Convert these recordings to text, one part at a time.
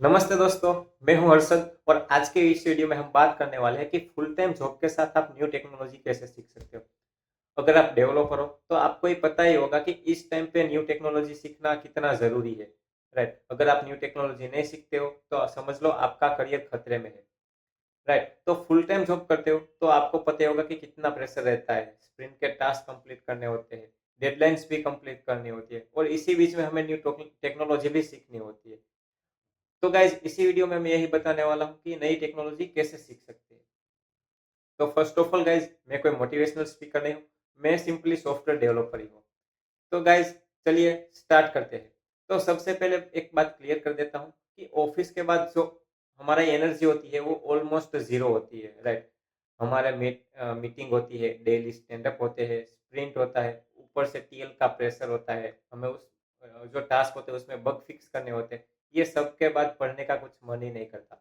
नमस्ते दोस्तों, मैं हूं हर्षद और आज के इस वीडियो में हम बात करने वाले हैं कि फुल टाइम जॉब के साथ आप न्यू टेक्नोलॉजी कैसे सीख सकते हो। अगर आप डेवलपर हो तो आपको ही पता ही होगा कि इस टाइम पे न्यू टेक्नोलॉजी सीखना कितना ज़रूरी है, राइट। अगर आप न्यू टेक्नोलॉजी नहीं सीखते हो तो समझ लो आपका करियर खतरे में है, राइट। तो फुल टाइम जॉब करते हो तो आपको पता ही होगा कि कितना प्रेशर रहता है, स्प्रिंट के टास्क कंप्लीट करने होते हैं, डेडलाइंस भी कंप्लीट करनी होती है और इसी बीच में हमें न्यू टेक्नोलॉजी भी सीखनी होती है। तो गाइज इसी वीडियो में मैं यही बताने वाला हूँ कि नई टेक्नोलॉजी कैसे सीख सकते हैं। तो फर्स्ट ऑफ ऑल गाइज, मैं कोई मोटिवेशनल स्पीकर नहीं हूँ, मैं सिंपली सॉफ्टवेयर डेवलपर ही हूँ। तो गाइज चलिए स्टार्ट करते हैं। तो सबसे पहले एक बात क्लियर कर देता हूँ कि ऑफिस के बाद जो हमारा एनर्जी होती है वो ऑलमोस्ट ज़ीरो होती है, राइट। हमारा मीटिंग होती है, डेली स्टैंड-अप होते हैं, स्प्रिंट होता है, ऊपर से टीएल का प्रेशर होता है, हमें उस जो टास्क होते हैं उसमें बग फिक्स करने होते हैं। ये सब के बाद पढ़ने का कुछ मन ही नहीं करता।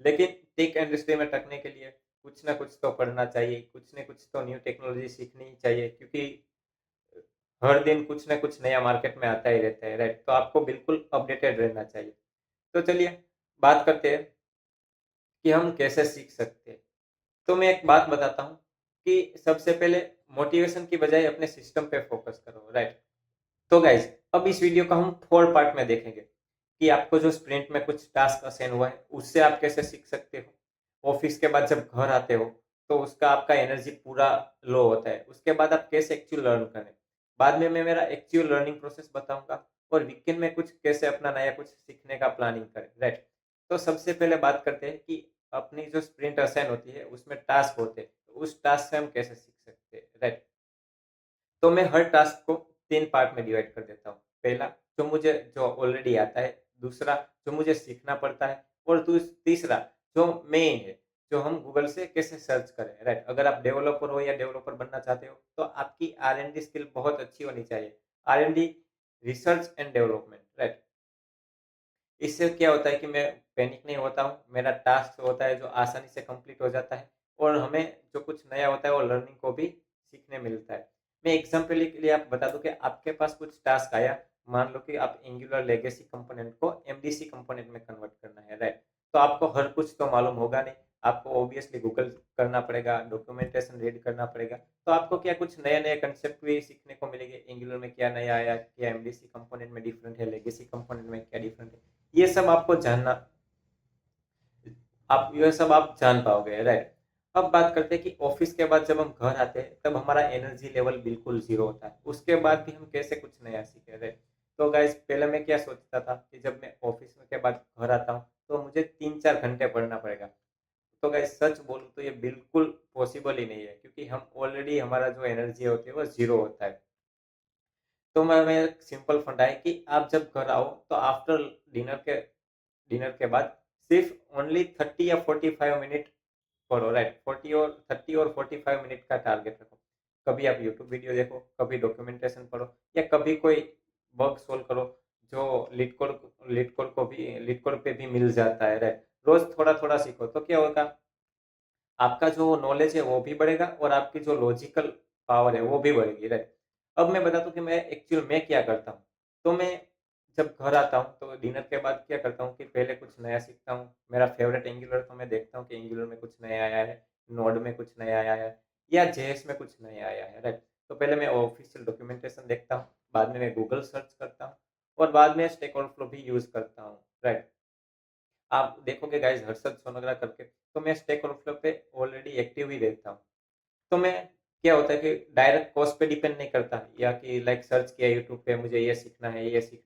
लेकिन टेक इंडस्ट्री में टकने के लिए कुछ ना कुछ तो पढ़ना चाहिए, कुछ न कुछ तो न्यू टेक्नोलॉजी सीखनी ही चाहिए क्योंकि हर दिन कुछ ना कुछ नया मार्केट में आता ही रहता है, राइट? तो आपको बिल्कुल अपडेटेड रहना चाहिए। तो चलिए बात करते हैं कि हम कैसे सीख सकते हैं। तो मैं एक बात बताता हूँ कि सबसे पहले मोटिवेशन की बजाय अपने सिस्टम पे फोकस करो, राइट? तो गाइज अब इस वीडियो का हम 4 पार्ट में देखेंगे कि आपको जो स्प्रिंट में कुछ टास्क असाइन हुआ है उससे आप कैसे सीख सकते हो। ऑफिस के बाद जब घर आते हो तो उसका आपका एनर्जी पूरा लो होता है, उसके बाद आप कैसे एक्चुअल लर्न करें। बाद में मैं मेरा एक्चुअल लर्निंग प्रोसेस बताऊंगा और वीकेंड में कुछ कैसे अपना नया कुछ सीखने का प्लानिंग करें, राइट। तो सबसे पहले बात करते हैं कि अपनी जो स्प्रिंट असाइन होती है उसमें टास्क होते हैं, तो उस टास्क से हम कैसे सीख सकते हैं, राइट। तो मैं हर टास्क को 3 पार्ट में डिवाइड कर देता हूँ। पहला जो ऑलरेडी आता है, दूसरा जो मुझे सीखना पड़ता है और तीसरा जो मेन है, जो हम गूगल से कैसे सर्च करें, राइट। अगर आप डेवलपर हो या डेवलपर बनना चाहते हो तो आपकी आर-एन-डी स्किल बहुत अच्छी होनी चाहिए। R&D research and development, right. इससे क्या होता है कि मैं पैनिक नहीं होता हूँ, मेरा टास्क होता है जो आसानी से कंप्लीट हो जाता है और हमें जो कुछ नया होता है वो लर्निंग को भी सीखने मिलता है। मैं एग्जांपल के लिए आप बता दूँ कि आपके पास कुछ टास्क आया, मान लो कि आप एंगुलर लेगेसी कंपोनेंट को एमडीसी कंपोनेंट में कन्वर्ट करना है, राइट। तो आपको हर कुछ तो मालूम होगा नहीं, आपको ऑब्वियसली गूगल करना पड़ेगा, डॉक्यूमेंटेशन रीड करना पड़ेगा। तो आपको क्या कुछ नए-नए कंसेप्ट भी सीखने को मिलेंगे, एंगुलर में क्या नया आया, क्या एमडीसी कंपोनेंट में डिफरेंट है, लेगेसी कंपोनेंट में क्या डिफरेंट है। ये सब आपको जानना, आप ये सब आप जान पाओगे, राइट। अब बात करते हैं कि ऑफिस के बाद जब हम घर आते हैं तब हमारा एनर्जी लेवल बिल्कुल जीरो होता है, उसके बाद भी हम कैसे कुछ नया सीखे, राइट। तो गाइज पहले मैं क्या सोचता था कि जब मैं ऑफिस में के बाद घर आता हूँ तो मुझे 3-4 घंटे पढ़ना पड़ेगा। तो गाइज सच बोलूँ तो ये बिल्कुल पॉसिबल ही नहीं है क्योंकि हम ऑलरेडी हमारा जो एनर्जी होती है वो जीरो होता है। तो मैं एक सिंपल फंडा है कि आप जब घर आओ तो आफ्टर डिनर के बाद सिर्फ ओनली 30 या 45 मिनट पढ़ो, राइट। 30 और 45 मिनट का टारगेट रखो। कभी आप यूट्यूब वीडियो देखो, कभी डॉक्यूमेंटेशन पढ़ो या कभी कोई बग सोल्व करो जो लीड कोड पे भी मिल जाता है, राइट। रोज थोड़ा थोड़ा सीखो तो क्या होगा, आपका जो नॉलेज है वो भी बढ़ेगा और आपकी जो लॉजिकल पावर है वो भी बढ़ेगी, राइट। अब मैं बता दूं कि मैं क्या करता हूँ। तो मैं जब घर आता हूँ तो डिनर के बाद क्या करता हूँ कि पहले कुछ नया सीखता हूँ। मेरा फेवरेट एंगुलर, तो मैं देखता हूँ कि एंगुलर में कुछ नया आया है, नोड में कुछ नया आया है या जेएस में कुछ नया आया है, राइट। तो पहले मैं ऑफिशियल डॉक्यूमेंटेशन देखता हूँ, बाद में मैं गूगल सर्च करता हूँ और बाद में स्टैक ओवरफ्लो भी यूज करता हूँ, राइट। आप देखोगे गाइस हर्षद सोनोग्रा करके, तो मैं स्टैक ओवरफ्लो पे ऑलरेडी एक्टिव ही रहता हूँ। तो मैं क्या होता है कि डायरेक्ट कोर्स पे डिपेंड नहीं करता या कि लाइक सर्च किया यूट्यूब पे मुझे ये सीखना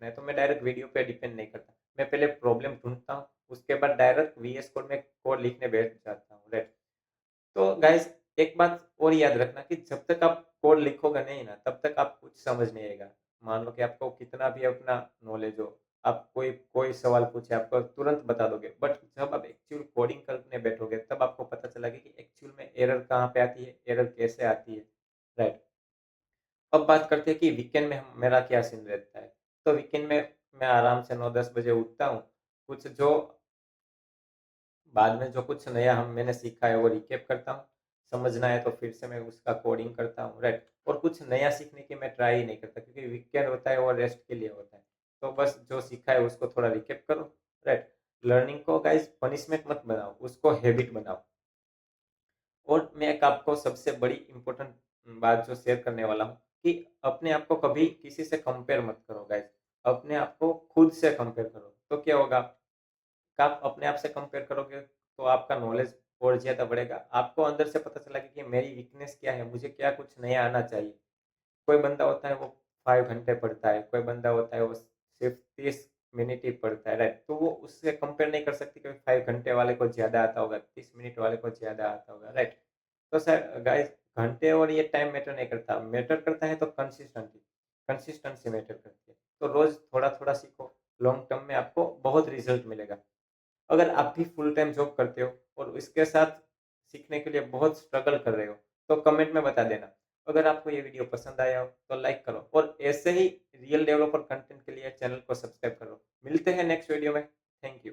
है तो मैं डायरेक्ट वीडियो पे डिपेंड नहीं करता। मैं पहले प्रॉब्लम ढूंढता हूँ, उसके बाद डायरेक्ट वीएस कोड में कोड लिखने बैठ जाता हूँ, राइट। तो गाइस एक बात और याद रखना कि जब तक आप कोड लिखोगे नहीं ना तब तक आप कुछ समझ नहीं आएगा। मान लो कि आपको कितना भी अपना नॉलेज हो, आप कोई कोई सवाल पूछे आपको तुरंत बता दोगे, बट जब आप एक्चुअल कोडिंग करने बैठोगे तब आपको पता चलेगा कि एक्चुअल में एरर कहाँ पे आती है, एरर कैसे आती है, राइट। अब बात करते हैं कि वीकेंड में मेरा क्या सीन रहता है। तो वीकेंड में मैं आराम से 9-10 बजे उठता हूँ, कुछ जो बाद में जो कुछ नया हम मैंने सीखा है वो रिकैप करता हूँ, समझना है तो फिर से मैं उसका कोडिंग करता हूँ, राइट। और कुछ नया सीखने की मैं ट्राई ही नहीं करता क्योंकि वीकेंड होता है वो रेस्ट के लिए होता है। तो बस जो सीखा है उसको थोड़ा रिकैप करो, लर्निंग को गाइस पनिशमेंट मत बनाओ, उसको हैबिट बनाओ। और मैं एक आपको सबसे बड़ी इंपॉर्टेंट बात जो शेयर करने वाला हूँ कि अपने आप को कभी किसी से कंपेयर मत करो गाइस। अपने आप को खुद से कंपेयर करो, तो क्या होगा, कि आप अपने आप से कंपेयर करोगे तो आपका नॉलेज और ज़्यादा बढ़ेगा। आपको अंदर से पता चलेगा कि मेरी वीकनेस क्या है, मुझे क्या कुछ नया आना चाहिए। कोई बंदा होता है वो 5 घंटे पढ़ता है, कोई बंदा होता है वो सिर्फ़ 30 मिनट ही पढ़ता है, राइट? तो वो उससे कंपेयर नहीं कर सकती कि 5 घंटे वाले को ज़्यादा आता होगा, 30 मिनट वाले को ज़्यादा आता होगा, राइट? तो सर गाइस, घंटे और ये टाइम मैटर नहीं करता, मैटर करता है तो कंसिस्टेंसी मैटर करती है। तो रोज़ थोड़ा-थोड़ा सीखो, लॉन्ग टर्म में आपको बहुत रिज़ल्ट मिलेगा। अगर आप भी फुल टाइम जॉब करते हो और इसके साथ सीखने के लिए बहुत स्ट्रगल कर रहे हो, तो कमेंट में बता देना। अगर आपको ये वीडियो पसंद आया हो तो लाइक करो और ऐसे ही रियल डेवलपर कंटेंट के लिए चैनल को सब्सक्राइब करो। मिलते हैं नेक्स्ट वीडियो में। Thank you.